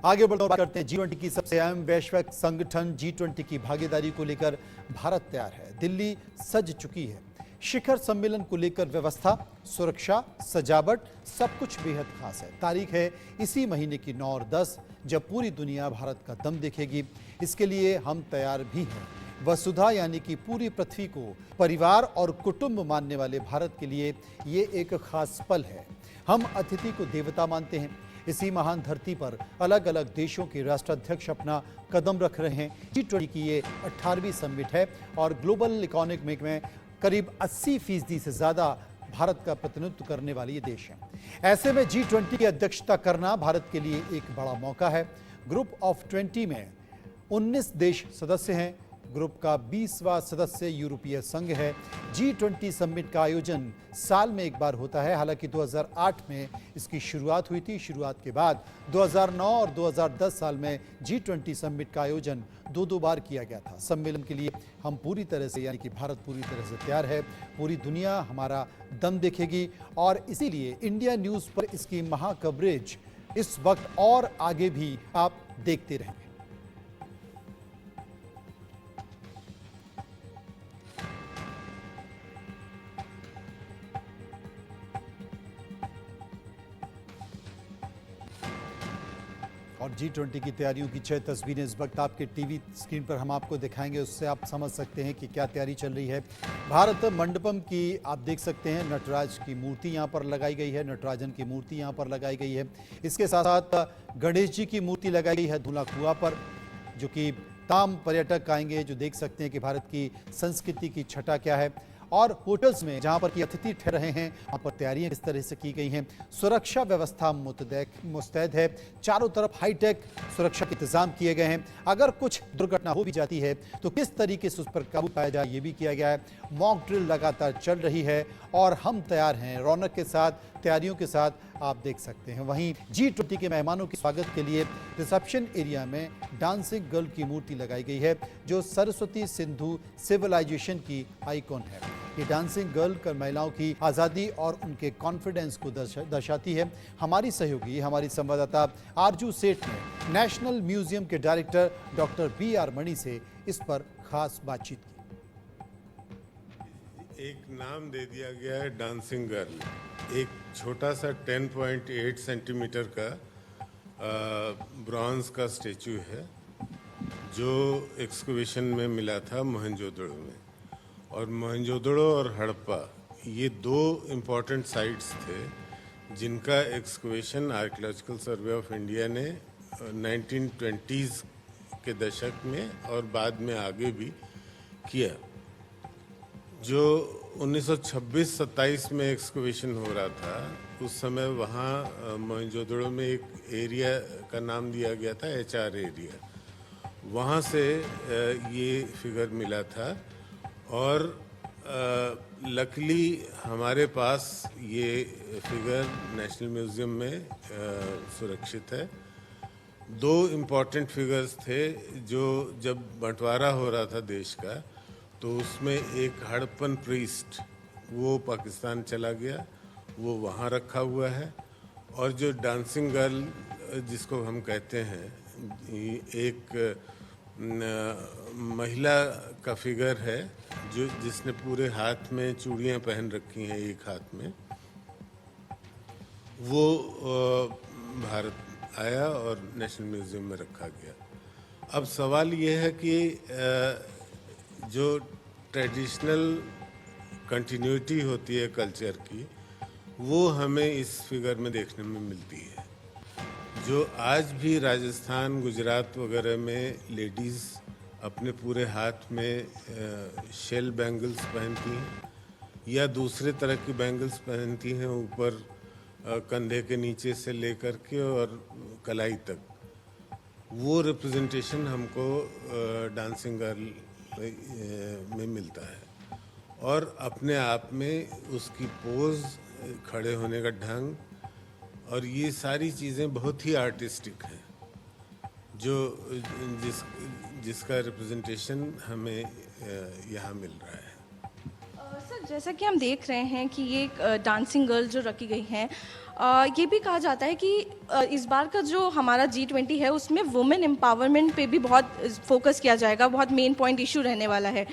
आगे बढ़कर बात करते हैं G20 की सबसे अहम वैश्विक संगठन G20 की भागीदारी को लेकर भारत तैयार है। दिल्ली सज चुकी है। शिखर सम्मेलन को लेकर व्यवस्था, सुरक्षा, सजावट सब कुछ बेहद खास है। तारीख है इसी महीने की 9 और 10, जब पूरी दुनिया भारत का दम देखेगी। इसके लिए हम तैयार भी हैं। वसुधा यानी कि पूरी पृथ्वी को परिवार और कुटुंब मानने वाले भारत के लिए ये एक खास पल है। हम अतिथि को देवता मानते हैं। इसी महान धरती पर अलग अलग देशों के राष्ट्राध्यक्ष अपना कदम रख रहे हैं। G20 की ये 18वीं समिट है और ग्लोबल इकोनॉमिक में करीब 80% से ज्यादा भारत का प्रतिनिधित्व करने वाले ये देश हैं। ऐसे में G20 की अध्यक्षता करना भारत के लिए एक बड़ा मौका है। ग्रुप ऑफ 20 में 19 देश सदस्य हैं। ग्रुप का 20वां सदस्य यूरोपीय संघ है। G20 समिट का आयोजन साल में एक बार होता है। हालांकि 2008 में इसकी शुरुआत हुई थी। शुरुआत के बाद 2009 और 2010 साल में G20 समिट का आयोजन दो बार किया गया था। सम्मेलन के लिए हम पूरी तरह से यानी कि भारत पूरी तरह से तैयार है। पूरी दुनिया हमारा दम देखेगी और इसीलिए इंडिया न्यूज़ पर इसकी महा कवरेज इस वक्त और आगे भी आप देखते रहेंगे। और G20 की तैयारियों की 6 तस्वीरें इस वक्त आपके टीवी स्क्रीन पर हम आपको दिखाएंगे। उससे आप समझ सकते हैं कि क्या तैयारी चल रही है। भारत मंडपम की आप देख सकते हैं, नटराज की मूर्ति यहाँ पर लगाई गई है। नटराजन की मूर्ति यहाँ पर लगाई गई है। इसके साथ साथ गणेश जी की मूर्ति लगाई गई है धूला कुआं पर, जो कि तमाम पर्यटक आएंगे जो देख सकते हैं कि भारत की संस्कृति की छटा क्या है। और होटल्स में जहां पर कि अतिथि ठहर रहे हैं वहां पर तैयारियां किस तरह से की गई हैं। सुरक्षा व्यवस्था मुस्तैद है। चारों तरफ हाईटेक सुरक्षा के इंतजाम किए गए हैं। अगर कुछ दुर्घटना हो भी जाती है तो किस तरीके से उस पर काबू पाया जाए ये भी किया गया है। मॉक ड्रिल लगातार चल रही है और हम तैयार हैं रौनक के साथ, तैयारियों के साथ, आप देख सकते हैं। वहीं G20 के मेहमानों के स्वागत के लिए रिसेप्शन एरिया में डांसिंग गर्ल की मूर्ति लगाई गई है, जो सरस्वती सिंधु सिविलाइजेशन की आइकॉन है। ये डांसिंग गर्ल कर महिलाओं की आज़ादी और उनके कॉन्फिडेंस को दर्शाती है। हमारी सहयोगी, हमारी संवाददाता आरजू सेठ ने नेशनल म्यूजियम के डायरेक्टर डॉक्टर BR मणि से इस पर खास बातचीत की। एक नाम दे दिया गया है डांसिंग गर्ल। एक छोटा सा 10.8 सेंटीमीटर का ब्रॉन्ज का स्टेचू है, जो एक्सकवेशन में मिला था मोहनजोदड़ो में। और मोहनजोदड़ो और हड़प्पा ये दो इम्पॉर्टेंट साइट्स थे जिनका excavation archaeological survey of India ने 1920s के दशक में और बाद में आगे भी किया। जो 1926-27 में एक्सकवेशन हो रहा था, उस समय वहाँ मोहनजोदड़ो में एक एरिया का नाम दिया गया था HR एरिया। वहाँ से ये फिगर मिला था और लकीली हमारे पास ये फिगर नेशनल म्यूज़ियम में सुरक्षित है। दो इम्पॉर्टेंट फिगर्स थे जो जब बंटवारा हो रहा था देश का, तो उसमें एक हड़प्पन प्रीस्ट वो पाकिस्तान चला गया, वो वहाँ रखा हुआ है। और जो डांसिंग गर्ल जिसको हम कहते हैं, एक महिला का फिगर है जो जिसने पूरे हाथ में चूड़ियाँ पहन रखी हैं, एक हाथ में, वो भारत आया और नेशनल म्यूज़ियम में रखा गया। अब सवाल ये है कि जो ट्रेडिशनल कंटिन्यूटी होती है कल्चर की, वो हमें इस फिगर में देखने में मिलती है। जो आज भी राजस्थान, गुजरात वगैरह में लेडीज़ अपने पूरे हाथ में शेल बैंगल्स पहनती हैं या दूसरे तरह की बैंगल्स पहनती हैं, ऊपर कंधे के नीचे से लेकर के और कलाई तक, वो रिप्रेजेंटेशन हमको डांसिंग गर्ल में मिलता है। और अपने आप में उसकी पोज, खड़े होने का ढंग और ये सारी चीज़ें बहुत ही आर्टिस्टिक हैं, जो जिसका रिप्रेजेंटेशन हमें यहाँ मिल रहा है। सर, जैसा कि हम देख रहे हैं कि ये डांसिंग गर्ल जो रखी गई हैं, ये भी कहा जाता है कि इस बार का जो हमारा G20 है उसमें वुमेन एम्पावरमेंट पे भी बहुत फोकस किया जाएगा, बहुत मेन पॉइंट इशू रहने वाला है।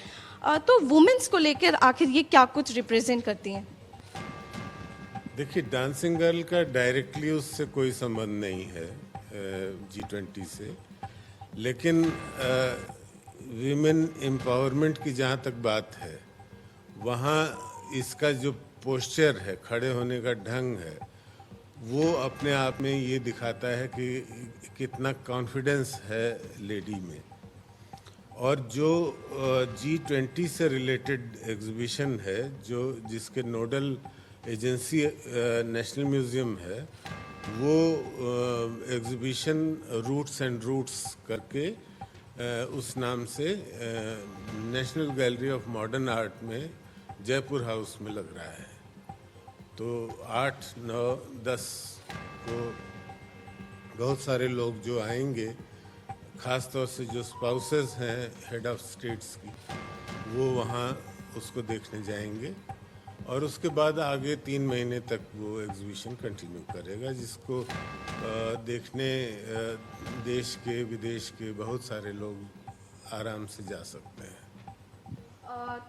तो वुमेन्स को लेकर आखिर ये क्या कुछ रिप्रेजेंट करती हैं? देखिए, डांसिंग गर्ल का डायरेक्टली उससे कोई संबंध नहीं है G20 से, लेकिन विमेन एम्पावरमेंट की जहाँ तक बात है, वहाँ इसका जो पोस्चर है, खड़े होने का ढंग है, वो अपने आप में ये दिखाता है कि कितना कॉन्फिडेंस है लेडी में। और जो G20 से रिलेटेड एग्जीबिशन है, जो जिसके नोडल एजेंसी नेशनल म्यूज़ियम है, वो एग्जीबिशन रूट्स एंड रूट्स करके उस नाम से national gallery of modern art में जयपुर हाउस में लग रहा है। तो 8, 9, 10 को बहुत सारे लोग जो आएंगे, ख़ास तौर से जो स्पाउसेस हैं हेड ऑफ स्टेट्स की, वो वहाँ उसको देखने जाएंगे और उसके बाद आगे 3 महीने तक वो एग्जीबिशन कंटिन्यू करेगा, जिसको देखने देश के विदेश के बहुत सारे लोग आराम से जा सकते हैं।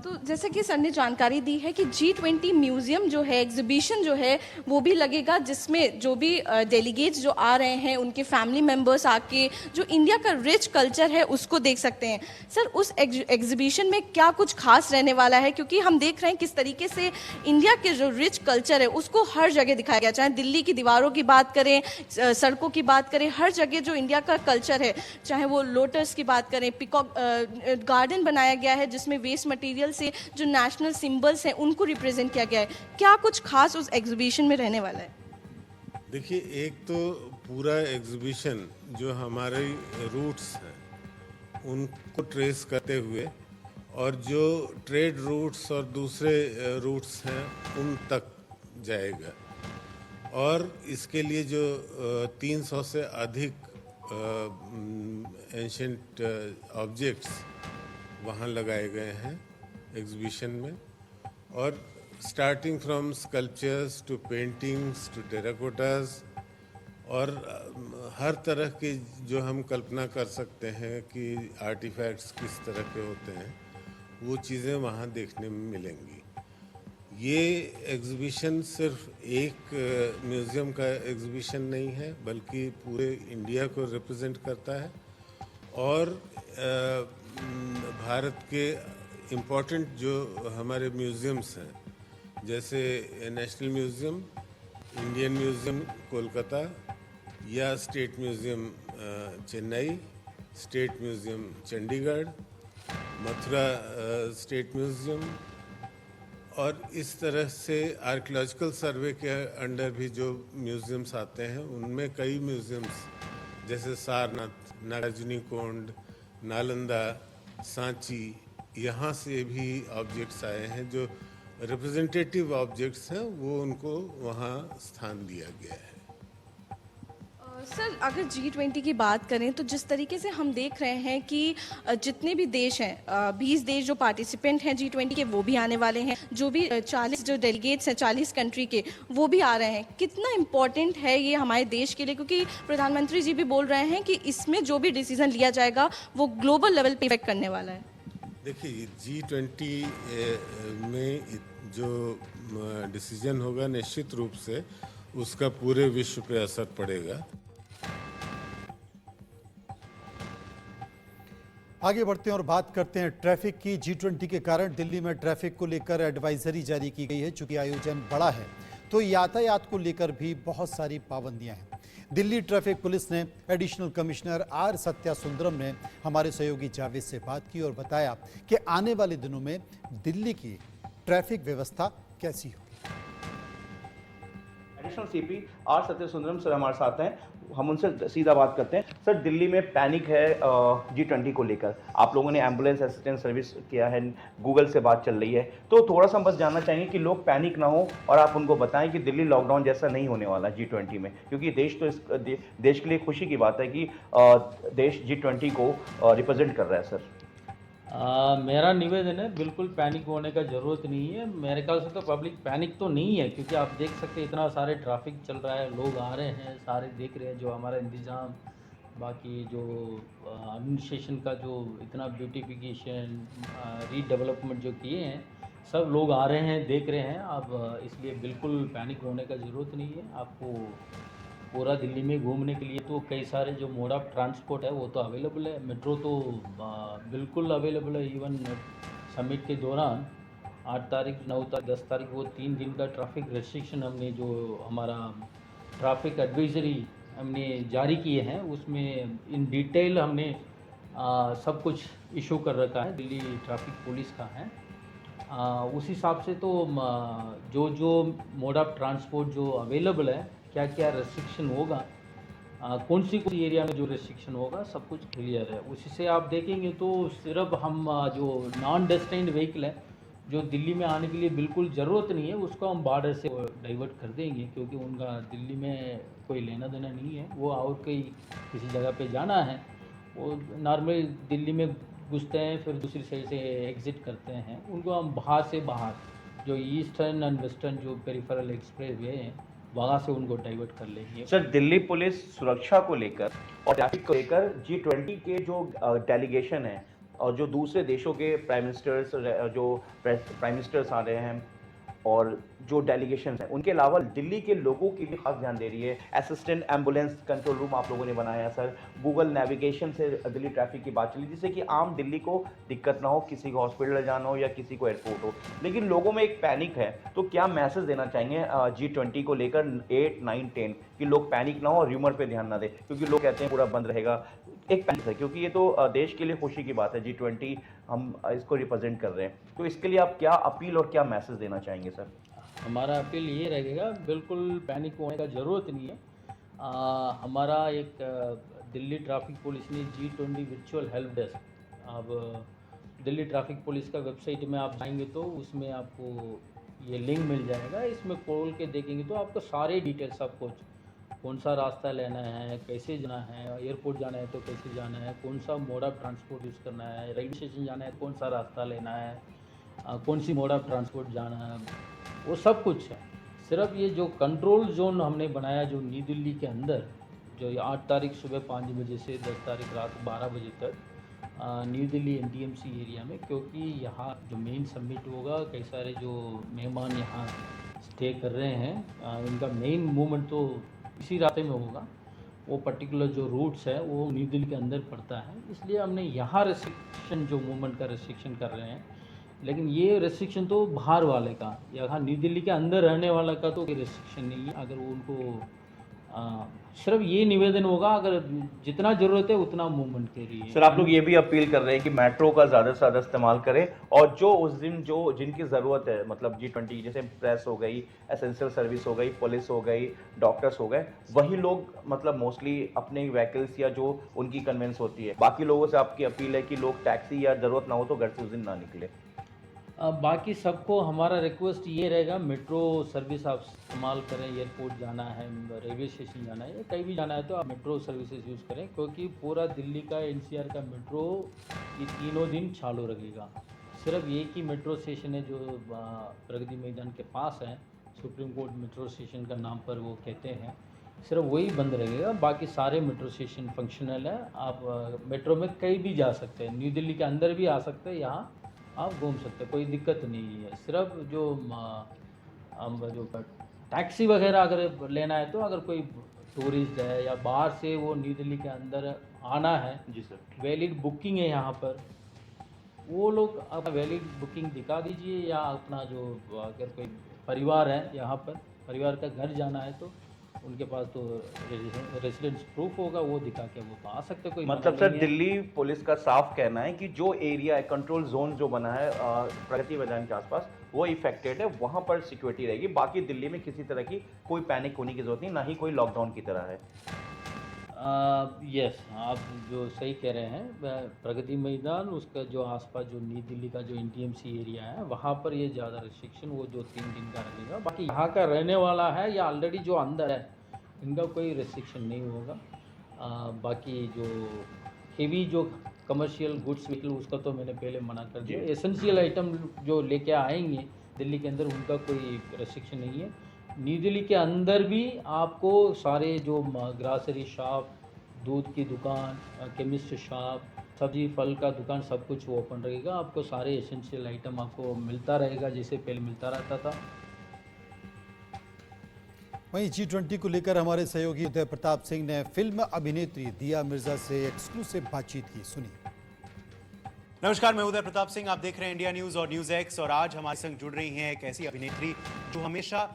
तो जैसे कि सर ने जानकारी दी है कि G20 म्यूज़ियम जो है, एग्जीबिशन जो है, वो भी लगेगा, जिसमें जो भी डेलीगेट्स जो आ रहे हैं उनके फैमिली मेंबर्स आके जो इंडिया का रिच कल्चर है उसको देख सकते हैं। सर, उस एग्जीबिशन में क्या कुछ खास रहने वाला है? क्योंकि हम देख रहे हैं किस तरीके से इंडिया के जो रिच कल्चर है उसको हर जगह दिखाया गया, चाहे दिल्ली की दीवारों की बात करें, सड़कों की बात करें, हर जगह जो इंडिया का कल्चर है, चाहे वो लोटस की बात करें, पीकॉक गार्डन बनाया गया है जिसमें वेस्ट मटेरियल से जो नेशनल सिंबल्स हैं उनको रिप्रेजेंट किया गया है। क्या कुछ खास उस एग्जीबिशन में रहने वाला है? देखिए, एक तो पूरा एग्जीबिशन जो हमारे रूट्स हैं उनको ट्रेस करते हुए और जो ट्रेड रूट्स और दूसरे रूट्स हैं उन तक जाएगा। और इसके लिए जो 300 से अधिक एंशिएंट ऑब्जेक्ट्स वहाँ लगाए गए हैं एग्जीबिशन में, और starting from sculptures to paintings to terracottas, और हर तरह की जो हम कल्पना कर सकते हैं कि आर्टिफैक्ट्स किस तरह के होते हैं, वो चीज़ें वहाँ देखने में मिलेंगी। ये एग्जीबिशन सिर्फ एक म्यूज़ियम का एग्जीबिशन नहीं है, बल्कि पूरे इंडिया को रिप्रेजेंट करता है और भारत के इम्पोर्टेंट जो हमारे म्यूज़ियम्स हैं, जैसे national museum, Indian museum Kolkata, या state museum Chennai, state museum Chandigarh, Mathura state museum, और इस तरह से आर्कियोलॉजिकल सर्वे के अंडर भी जो म्यूज़ियम्स आते हैं उनमें कई म्यूज़ियम्स जैसे सारनाथ, नागार्जुनीकोंड, नालंदा, सांची, यहाँ से भी ऑब्जेक्ट्स आए हैं जो रिप्रेजेंटेटिव ऑब्जेक्ट्स हैं, वो उनको वहाँ स्थान दिया गया है। सर, अगर G20 की बात करें तो जिस तरीके से हम देख रहे हैं कि जितने भी देश हैं, 20 देश जो पार्टिसिपेंट हैं G20 के, वो भी आने वाले हैं, जो भी 40 जो डेलीगेट्स हैं 40 कंट्री के, वो भी आ रहे हैं। कितना इम्पोर्टेंट है ये हमारे देश के लिए? क्योंकि प्रधानमंत्री जी भी बोल रहे हैं कि इसमें जो भी डिसीजन लिया जाएगा वो ग्लोबल लेवल पे इफेक्ट करने वाला है। देखिए, G20 में जो डिसीजन होगा, निश्चित रूप से उसका पूरे विश्व पे असर पड़ेगा। आगे बढ़ते हैं और बात करते हैं ट्रैफिक की। G20 के कारण दिल्ली में ट्रैफिक को लेकर एडवाइजरी जारी की गई है। चूंकि आयोजन बड़ा है तो यातायात को लेकर भी बहुत सारी पाबंदियां हैं। दिल्ली ट्रैफिक पुलिस ने additional commissioner R Satya Sundaram ने हमारे सहयोगी जावेद से बात की और बताया कि आने वाले दिनों में दिल्ली की ट्रैफिक व्यवस्था कैसी होगी। Additional CP R Satya Sundaram sir हमारे साथ हैं, हम उनसे सीधा बात करते हैं। सर, दिल्ली में पैनिक है G20 को लेकर, आप लोगों ने एम्बुलेंस असिस्टेंस सर्विस किया है, गूगल से बात चल रही है, तो थोड़ा सा हम बस जानना चाहेंगे कि लोग पैनिक ना हो और आप उनको बताएं कि दिल्ली लॉकडाउन जैसा नहीं होने वाला G20 में, क्योंकि देश तो देश के लिए खुशी की बात है कि देश G20 को रिप्रेजेंट कर रहा है। सर, मेरा निवेदन है, बिल्कुल पैनिक होने का ज़रूरत नहीं है। मेरे ख्याल से तो पब्लिक पैनिक तो नहीं है, क्योंकि आप देख सकते हैं इतना सारे ट्रैफिक चल रहा है, लोग आ रहे हैं, सारे देख रहे हैं जो हमारा इंतज़ाम, बाकी जो एडमिनिस्ट्रेशन का जो इतना ब्यूटिफिकेशन, रीडेवलपमेंट जो किए हैं, सब लोग आ रहे हैं, देख रहे हैं। अब इसलिए बिल्कुल पैनिक होने का ज़रूरत नहीं है। आपको पूरा दिल्ली में घूमने के लिए तो कई सारे जो मोड ऑफ ट्रांसपोर्ट है वो तो अवेलेबल है। मेट्रो तो बिल्कुल अवेलेबल है। इवन समिट के दौरान 8 तारीख, 9 तारीख, 10 तारीख, वो 3 दिन का ट्रैफिक रेस्ट्रिक्शन हमने जो हमारा ट्रैफिक एडवाइजरी हमने जारी किए हैं, उसमें इन डिटेल हमने सब कुछ इशू कर रखा है, दिल्ली ट्रैफिक पुलिस का है। उस हिसाब से तो जो जो मोड ऑफ ट्रांसपोर्ट जो अवेलेबल है, क्या क्या रेस्ट्रिक्शन होगा, कौन सी एरिया में जो रेस्ट्रिक्शन होगा, सब कुछ क्लियर है। उसी से आप देखेंगे तो सिर्फ हम जो नॉन डेस्टिनेड व्हीकल है, जो दिल्ली में आने के लिए बिल्कुल ज़रूरत नहीं है, उसको हम बॉर्डर से डाइवर्ट कर देंगे, क्योंकि उनका दिल्ली में कोई लेना देना नहीं है। वो और कहीं किसी जगह पे जाना है, वो नॉर्मली दिल्ली में घुसते हैं, फिर दूसरी साइड से एग्ज़िट करते हैं। उनको हम बाहर से बाहर जो ईस्टर्न एंड वेस्टर्न जो पेरिफेरल एक्सप्रेस वे हैं, वहाँ से उनको डाइवर्ट कर लेंगे। सर, दिल्ली पुलिस सुरक्षा को लेकर और ट्रैफिक को लेकर G20 के जो डेलीगेशन है और जो दूसरे देशों के प्राइम मिनिस्टर्स आ रहे हैं और जो डेलीगेशन है, उनके अलावा दिल्ली के लोगों की भी खास ध्यान दे रही है। असिस्टेंट एम्बुलेंस कंट्रोल रूम आप लोगों ने बनाया है सर, गूगल नेविगेशन से दिल्ली ट्रैफिक की बात चली, जिससे कि आम दिल्ली को दिक्कत ना हो, किसी को हॉस्पिटल जाना हो या किसी को एयरपोर्ट हो। लेकिन लोगों में एक पैनिक है, तो क्या मैसेज देना चाहेंगे G20 को लेकर 8, 9, 10 कि लोग पैनिक ना हो और र्यूमर पे ध्यान ना दें, क्योंकि लोग कहते हैं पूरा बंद रहेगा। एक पैनिक है, क्योंकि ये तो देश के लिए खुशी की बात है, G20 हम इसको रिप्रेजेंट कर रहे हैं, तो इसके लिए आप क्या अपील और क्या मैसेज देना चाहेंगे सर? हमारा अपील ये रहेगा, बिल्कुल पैनिक होने का ज़रूरत नहीं है। हमारा एक दिल्ली ट्रैफिक पुलिस ने G20 वर्चुअल हेल्प डेस्क, अब दिल्ली ट्रैफिक पुलिस का वेबसाइट में आप जाएंगे तो उसमें आपको ये लिंक मिल जाएगा। इसमें खोल के देखेंगे तो आपको सारे डिटेल, सब कुछ, कौन सा रास्ता लेना है, कैसे जाना है, एयरपोर्ट जाना है तो कैसे जाना है, कौन सा मोड ऑफ ट्रांसपोर्ट यूज़ करना है, रेलवे स्टेशन जाना है कौन सा रास्ता लेना है, कौन सी मोड ऑफ ट्रांसपोर्ट जाना है, वो सब कुछ है। सिर्फ ये जो कंट्रोल जोन हमने बनाया जो न्यू दिल्ली के अंदर, जो 8 तारीख सुबह 5 बजे से 10 तारीख रात 12 बजे तक न्यू दिल्ली NDMC एरिया में, क्योंकि यहाँ जो मेन समिट होगा, कई सारे जो मेहमान यहाँ स्टे कर रहे हैं, इनका मेन मूवमेंट तो इसी रास्ते में होगा। वो पर्टिकुलर जो रूट्स है वो न्यू दिल्ली के अंदर पड़ता है, इसलिए हमने यहाँ रेस्ट्रिक्शन, जो मूवमेंट का रेस्ट्रिक्शन कर रहे हैं। लेकिन ये रेस्ट्रिक्शन तो बाहर वाले का, यहाँ न्यू दिल्ली के अंदर रहने वाला का तो कोई रेस्ट्रिक्शन नहीं है। अगर वो उनको सिर्फ ये निवेदन होगा, अगर जितना ज़रूरत है उतना मूवमेंट के लिए। सर, आप लोग ये भी अपील कर रहे हैं कि मेट्रो का ज़्यादा से ज़्यादा इस्तेमाल करें, और जो उस दिन जो जिनकी ज़रूरत है, मतलब G20 जैसे प्रेस हो गई, एसेंशियल सर्विस हो गई, पुलिस हो गई, डॉक्टर्स हो गए, वही लोग मतलब मोस्टली अपने व्हीकल्स या जो उनकी कन्वेंस होती है। बाकी लोगों से आपकी अपील है कि लोग टैक्सी या ज़रूरत ना हो तो घर से उस दिन ना निकले। बाकी सबको हमारा रिक्वेस्ट ये रहेगा, मेट्रो सर्विस आप इस्तेमाल करें। एयरपोर्ट जाना है, रेलवे स्टेशन जाना है, या कहीं भी जाना है तो आप मेट्रो सर्विसेज यूज़ करें, क्योंकि पूरा दिल्ली का NCR का मेट्रो ये तीनों दिन चालू रहेगा। सिर्फ एक ही मेट्रो स्टेशन है जो प्रगति मैदान के पास है, सुप्रीम कोर्ट मेट्रो स्टेशन का नाम पर वो कहते हैं, सिर्फ वही बंद रहेगा। बाकी सारे मेट्रो स्टेशन फंक्शनल है। आप मेट्रो में कहीं भी जा सकते हैं, न्यू दिल्ली के अंदर भी आ सकते हैं, यहाँ आप घूम सकते हैं, कोई दिक्कत नहीं है। सिर्फ जो टैक्सी वगैरह अगर लेना है तो अगर कोई टूरिस्ट है या बाहर से वो न्यू दिल्ली के अंदर आना है, जी सर, वैलिड बुकिंग है यहाँ पर, वो लोग अपना वैलिड बुकिंग दिखा दीजिए, या अपना जो अगर कोई परिवार है यहाँ पर, परिवार का घर जाना है तो उनके पास तो रेजिडेंस प्रूफ होगा, वो दिखा के वो तो आ सकते। कोई मतलब सर, दिल्ली पुलिस का साफ कहना है कि जो एरिया है, कंट्रोल जोन जो बना है प्रगति मैदान के आसपास, वो इफेक्टेड है, वहाँ पर सिक्योरिटी रहेगी। बाकी दिल्ली में किसी तरह की कोई पैनिक होने की जरूरत नहीं, ना ही कोई लॉकडाउन की तरह है। यस, आप जो सही कह रहे हैं। प्रगति मैदान, उसका जो आसपास जो न्यू दिल्ली का जो NDMC एरिया है, वहाँ पर ये ज़्यादा रिस्ट्रिक्शन वो जो 3 दिन का रहेगा। बाकी यहाँ का रहने वाला है या ऑलरेडी जो अंदर है, इनका कोई रिस्ट्रिक्शन नहीं होगा। बाकी जो हेवी जो कमर्शियल गुड्स व्हीकल उसका तो मैंने पहले मना कर दिया। एसेंशियल आइटम जो लेके आएंगे दिल्ली के अंदर उनका कोई रेस्ट्रिक्शन नहीं है। न्यू दिल्ली के अंदर भी आपको सारे जो ग्रासरी शॉप, दूध की दुकान, केमिस्ट शॉप, सब्जी फल का दुकान, सब कुछ वो ओपन रहेगा। आपको सारे एसेंशियल आइटम आपको मिलता रहेगा जैसे पहले मिलता रहता था। वहीं G20 को लेकर हमारे सहयोगी उदय प्रताप सिंह ने फिल्म अभिनेत्री दिया मिर्जा से एक्सक्लूसिव बातचीत की, सुनिए। नमस्कार, मैं उदय प्रताप सिंह, आप देख रहे हैं इंडिया न्यूज और न्यूज एक्स। और आज हमारे संग जुड़ रही हैं एक ऐसी अभिनेत्री जो हमेशा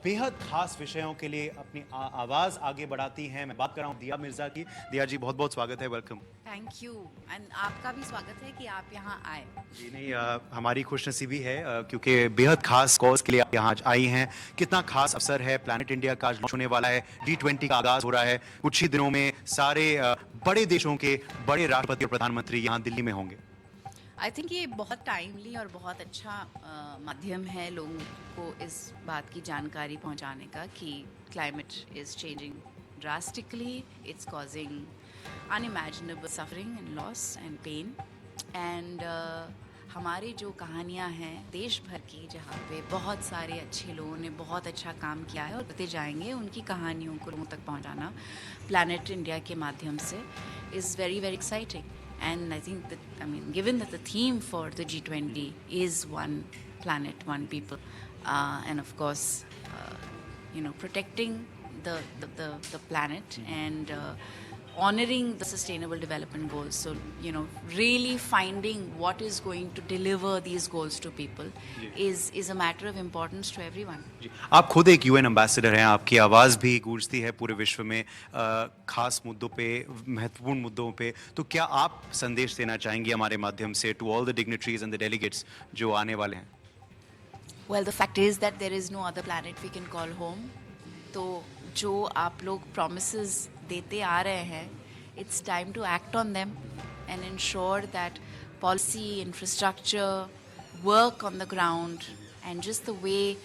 बेहद खास विषयों के लिए अपनी आवाज आगे बढ़ाती हैं। मैं बात कर रहा हूं दिया मिर्जा की। दिया जी, बहुत बहुत स्वागत है, वेलकम। थैंक यू, एंड आपका भी स्वागत है कि आप यहाँ आए। जी नहीं, हमारी खुशनसीबी है क्योंकि बेहद खास कॉज के लिए आप यहाँ आई हैं। कितना खास अवसर है, प्लैनेट इंडिया का आज लॉन्च होने वाला है, G20 का आगाज हो रहा है। कुछ ही दिनों में सारे बड़े देशों के बड़े राष्ट्रपति और प्रधानमंत्री यहाँ दिल्ली में होंगे। आई थिंक ये बहुत टाइमली और बहुत अच्छा माध्यम है लोगों को इस बात की जानकारी पहुंचाने का कि climate is changing drastically, it's causing unimaginable suffering and loss and pain. And हमारी जो कहानियां हैं देश भर की, जहाँ पे बहुत सारे अच्छे लोगों ने बहुत अच्छा काम किया है और करते जाएंगे, उनकी कहानियों को लोगों तक पहुंचाना प्लैनेट इंडिया के माध्यम से is very very exciting. And I think that, I mean, given that the theme for the G20 is one planet, one people, and of course, protecting the planet and honoring the sustainable development goals. So, really finding what is going to deliver these goals to people is a matter of importance to everyone. आप खुद एक UN ambassador हैं, आपकी आवाज़ भी गूंजती है पूरे विश्व में खास मुद्दों पे, महत्वपूर्ण मुद्दों पे। तो क्या आप संदेश देना चाहेंगी हमारे माध्यम से to all the dignitaries and the delegates जो आने वाले हैं? Well, the fact is that there is no other planet we can call home. तो जो आप लोग promises देते आ रहे हैं, it's time to act on them and ensure that policy, infrastructure, work on the ground, and just the way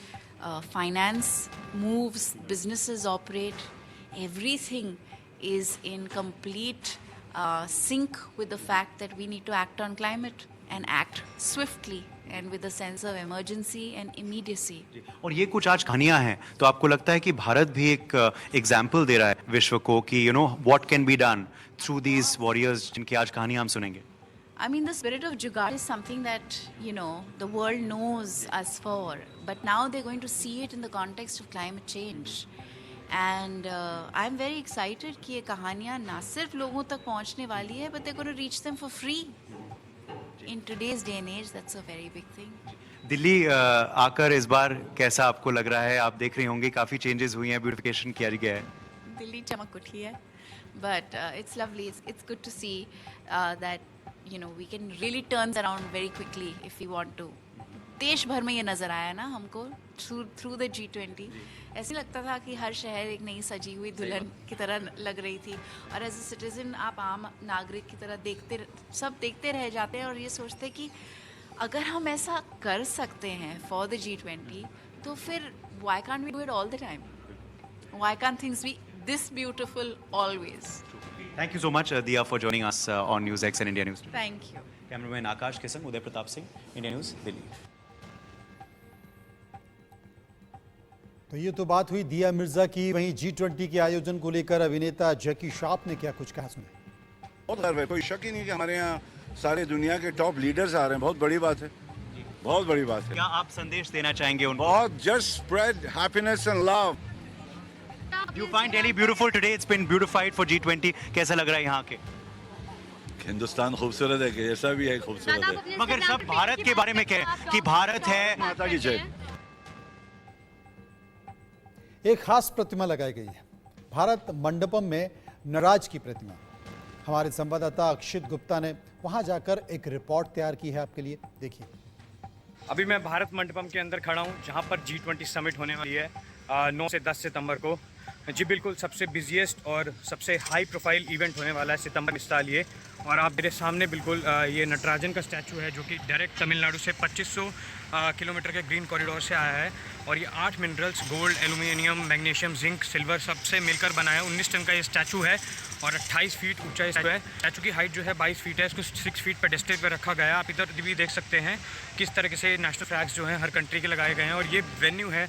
finance moves, businesses operate, everything is in complete sync with the fact that we need to act on climate and act swiftly and with a sense of emergency and immediacy. और ये कुछ आज कहानियां हैं, तो आपको लगता है कि भारत भी एक एग्जाम्पल दे रहा है विश्व को कि what can be done through these warriors जिनकी आज कहानियां हम सुनेंगे? I mean, the spirit of Jugaad is something that, the world knows us for, but now they're going to see it in the context of climate change. And I'm very excited कि ये कहानियाँ ना सिर्फ लोगों तक पहुँचने वाली है, but they're going to reach them for free. In today's day and age, that's a very big thing. Delhi आकर इस बार कैसा आपको लग रहा है? आप देख रही होंगी काफ़ी चेंजेस हुई हैं, ब्यूटिफिकेशन किया गया है। दिल्ली चमक उठी है, but it's lovely. It's good to see that we can really turn around very quickly if we want to. देश भर में ये नज़र आया ना हमको through the G20. ऐसे लगता था कि हर शहर एक नई सजी हुई दुल्हन की तरह लग रही थी, और एज ए सिटीजन आप आम नागरिक की तरह देखते रह जाते हैं और ये सोचते कि अगर हम ऐसा कर सकते हैं फॉर द G20, तो फिर why can't we do it all the time? Why can't things be this beautiful always? Thank you so much, Diya, for joining us on News X and India News. Thank you. Cameraman Akash के संग Uday Pratap Singh, India news, Delhi. तो ये तो बात हुई दिया मिर्जा की। वहीं G20 के आयोजन को लेकर अभिनेता जैकी श्रॉफ ने क्या कुछ कहा, सुने। बहुत गर्व है, कोई शक ही नहीं कि हमारे यहाँ सारे दुनिया के टॉप लीडर्स आ रहे हैं। बहुत बड़ी बात है, बहुत बड़ी बात है। क्या आप संदेश देना चाहेंगे उनको? बहुत, just spread happiness and love. You find Delhi beautiful today? It's been beautified for G20. कैसा लग रहा है यहाँ के? हिंदुस्तान खूबसूरत है, जैसा भी है खूबसूरत है। मगर सब भारत के बारे में कहें कि भारत है। माता की जय। एक खास प्रतिमा लगाई गई है, भारत मंडपम में नटराज की प्रतिमा। हमारे संवाददाता अक्षित गुप्ता ने वहां जाकर एक रिपोर्ट तैयार की है आपके लिए, देखिए। अभी मैं भारत मंडपम के अंदर खड़ा हूं, जहां पर G20 समिट होने वाली है 9 से 10 सितंबर को। जी बिल्कुल, सबसे बिजिएस्ट और सबसे हाई प्रोफाइल इवेंट होने वाला है सितंबर में इस साल ये। और आप मेरे सामने बिल्कुल ये नटराजन का स्टैचू है जो कि डायरेक्ट तमिलनाडु से 2500 किलोमीटर के ग्रीन कॉरिडोर से आया है। और ये 8 minerals gold, aluminium, magnesium, zinc, silver सबसे मिलकर बना है। 19 टन का ये स्टैचू है और 28 फीट ऊंचा स्टैचू है। स्टैचू की हाइट जो है 22 फीट है। इसको 6 फीट पेडेस्टल पर रखा गया है। आप इधर भी देख सकते हैं किस तरीके से नेशनल फ्लैग्स जो हैं हर कंट्री के लगाए गए हैं। और ये वेन्यू है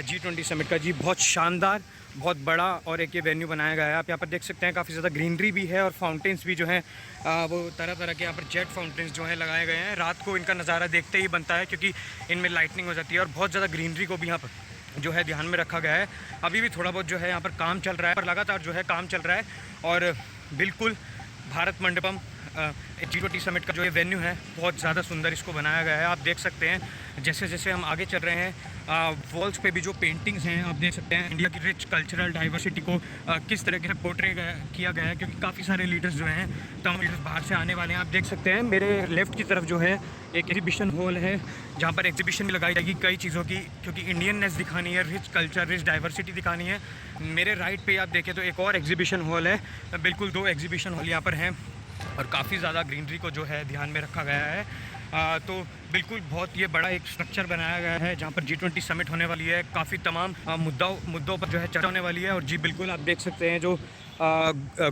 G20 समिट का जी, बहुत शानदार, बहुत बड़ा और एक ये वेन्यू बनाया गया है। आप यहाँ पर देख सकते हैं काफ़ी ज़्यादा ग्रीनरी भी है और फाउंटेन्स भी जो हैं वो तरह तरह के यहाँ पर जेट फाउंटेन्स जो हैं लगाए गए हैं। रात को इनका नज़ारा देखते ही बनता है क्योंकि इनमें लाइटनिंग हो जाती है और बहुत ज़्यादा ग्रीनरी को भी यहाँ पर जो है ध्यान में रखा गया है। अभी भी थोड़ा बहुत जो है यहाँ पर काम चल रहा है, पर लगातार जो है काम चल रहा है। और बिल्कुल भारत मंडपम G20 समिट का जो ये वेन्यू है बहुत ज़्यादा सुंदर इसको बनाया गया है। आप देख सकते हैं जैसे जैसे हम आगे चल रहे हैं वॉल्स पे भी जो पेंटिंग्स हैं आप देख सकते हैं इंडिया की रिच कल्चरल डाइवर्सिटी को किस तरह से पोर्ट्रे किया गया है, क्योंकि काफ़ी सारे लीडर्स जो हैं तमाम लीडर्स बाहर से आने वाले हैं। आप देख सकते हैं मेरे लेफ़्ट की तरफ जो है एक एग्जीबिशन हॉल है जहाँ पर एग्जीबिशन भी लगाई जाएगी कई चीज़ों की, क्योंकि इंडियननेस दिखानी है, रिच कल्चर, रिच डाइवर्सिटी दिखानी है। मेरे राइट पे आप देखें तो एक और एग्जीबिशन हॉल है, बिल्कुल 2 एग्जीबिशन हॉल यहाँ पर हैं और काफ़ी ज़्यादा ग्रीनरी को जो है ध्यान में रखा गया है। तो बिल्कुल बहुत ये बड़ा एक स्ट्रक्चर बनाया गया है जहाँ पर G20 समिट होने वाली है। काफ़ी तमाम मुद्दों पर जो है चर्चा होने वाली है। और जी बिल्कुल आप देख सकते हैं जो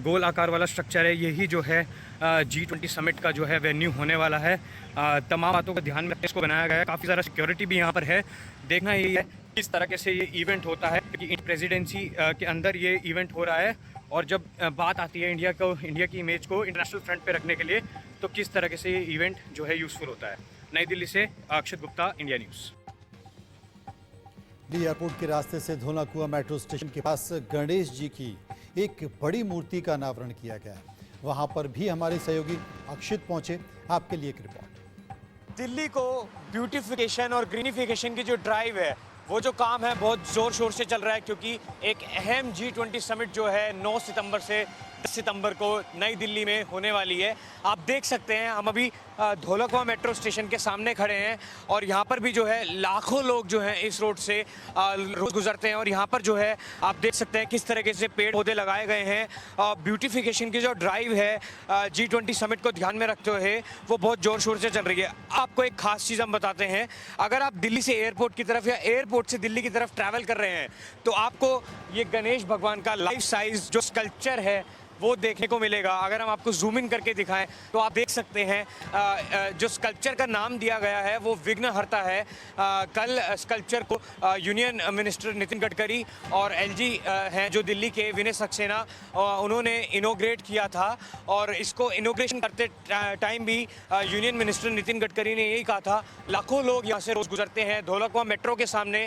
गोल आकार वाला स्ट्रक्चर है यही जो है G20 समिट का जो है वेन्यू होने वाला है। तमाम बातों को ध्यान में रखकर इसको बनाया गया है। काफ़ी ज़्यादा सिक्योरिटी भी यहाँ पर है। देखना यही है किस तरह से ये इवेंट होता है, क्योंकि प्रेसिडेंसी के अंदर ये इवेंट हो रहा है। और जब बात आती है इंडिया की इमेज को इंटरनेशनल फ्रंट पे रखने के लिए, तो किस तरह से ये इवेंट जो है यूज़फुल होता है। नई दिल्ली से Akshat Gupta, India news. Delhi airport के रास्ते से धौलाकुआं मेट्रो स्टेशन के पास गणेश जी की एक बड़ी मूर्ति का अनावरण किया गया है। वहां पर भी हमारे सहयोगी अक्षित पहुंचे। आपके लिए एक रिपोर्ट। दिल्ली को ब्यूटिफिकेशन और ग्रीनिफिकेशन की जो ड्राइव है वो जो काम है बहुत ज़ोर शोर से चल रहा है, क्योंकि एक अहम G20 समिट जो है 9 सितंबर से 10 सितंबर को नई दिल्ली में होने वाली है। आप देख सकते हैं हम अभी धौलाकुआं मेट्रो स्टेशन के सामने खड़े हैं और यहाँ पर भी जो है लाखों लोग जो हैं इस रोड से रोज गुजरते हैं। और यहाँ पर जो है आप देख सकते हैं किस तरीके से पेड़ पौधे लगाए गए हैं। ब्यूटिफिकेशन की जो ड्राइव है G20 समिट को ध्यान में रखते हुए वो बहुत ज़ोर शोर से चल रही है। आपको एक खास चीज़ हम बताते हैं, अगर आप दिल्ली से एयरपोर्ट की तरफ या एयरपोर्ट से दिल्ली की तरफ ट्रैवल कर रहे हैं तो आपको ये गणेश भगवान का लाइफ साइज जो स्कल्पचर है वो देखने को मिलेगा। अगर हम आपको जूम इन करके दिखाएं तो आप देख सकते हैं जो स्कल्पचर का नाम दिया गया है वो विघ्नहर्ता है। कल स्कल्पचर को यूनियन मिनिस्टर नितिन गडकरी और LG हैं जो दिल्ली के विनय सक्सेना, उन्होंने इनोग्रेट किया था। और इसको इनोग्रेशन करते टाइम भी यूनियन मिनिस्टर नितिन गडकरी ने यही कहा था, लाखों लोग यहाँ से रोज़ गुजरते हैं। धौलाकुआं मेट्रो के सामने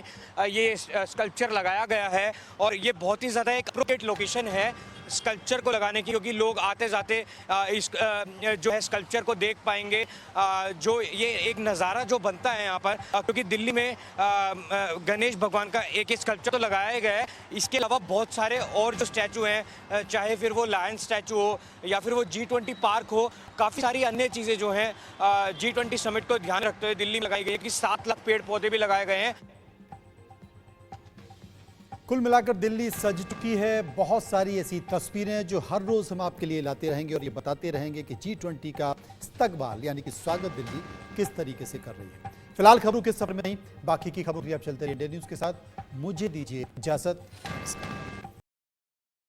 ये स्कल्पचर लगाया गया है और ये बहुत ही ज़्यादा एक अप्रोप्रिएट लोकेशन है स्कल्पचर को लगाने की, क्योंकि लोग आते जाते इस जो है स्कल्पचर को देख पाएंगे। जो ये एक नज़ारा जो बनता है यहाँ पर, क्योंकि दिल्ली में गणेश भगवान का एक स्कल्पचर तो लगाया गया है, इसके अलावा बहुत सारे और जो स्टैचू हैं, चाहे फिर वो लायन स्टैचू हो या फिर वो G20 पार्क हो, काफ़ी सारी अन्य चीज़ें जो हैं G20 समिट को ध्यान रखते हुए दिल्ली में लगाई गई है कि 7 लाख पेड़ पौधे भी लगाए गए हैं। कुल मिलाकर दिल्ली सज चुकी है। बहुत सारी ऐसी तस्वीरें जो हर रोज हम आपके लिए लाते रहेंगे और ये बताते रहेंगे कि G20 का इस्तकबाल यानी कि स्वागत दिल्ली किस तरीके से कर रही है। फिलहाल खबरों के सफर में नहीं, बाकी की खबरों की आप चलते रहिए इंडिया न्यूज़ के साथ। मुझे दीजिए इजाजत।